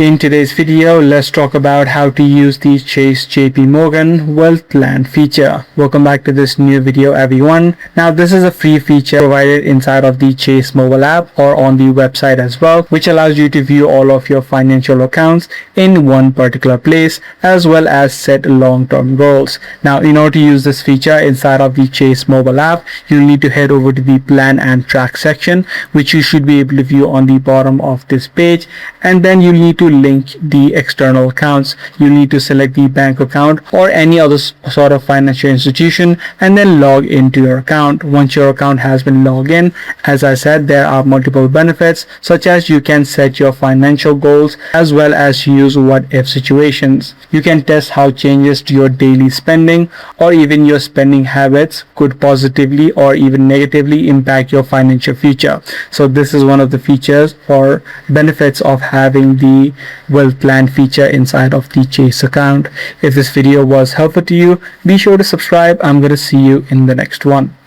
In today's video, let's talk about how to use the Chase JP Morgan Wealth Plan feature. Welcome back to this new video, everyone. Now, this is a free feature provided inside of the Chase mobile app or on the website as well, which allows you to view all of your financial accounts in one particular place, as well as set long-term goals. Now, in order to use this feature inside of the Chase mobile app, you'll need to head over to the Plan and Track section, which you should be able to view on the bottom of this page, and then you'll need to link the external accounts. You need to select the bank account or any other sort of financial institution and then log into your account. Once your account has been logged in, as I said, there are multiple benefits, such as you can set your financial goals as well as use what if situations. You can test how changes to your daily spending or even your spending habits could positively or even negatively impact your financial future. So this is one of the features or benefits of having the Wealth Plan feature inside of the Chase account. If this video was helpful to you, be sure to subscribe. I'm going to see you in the next one.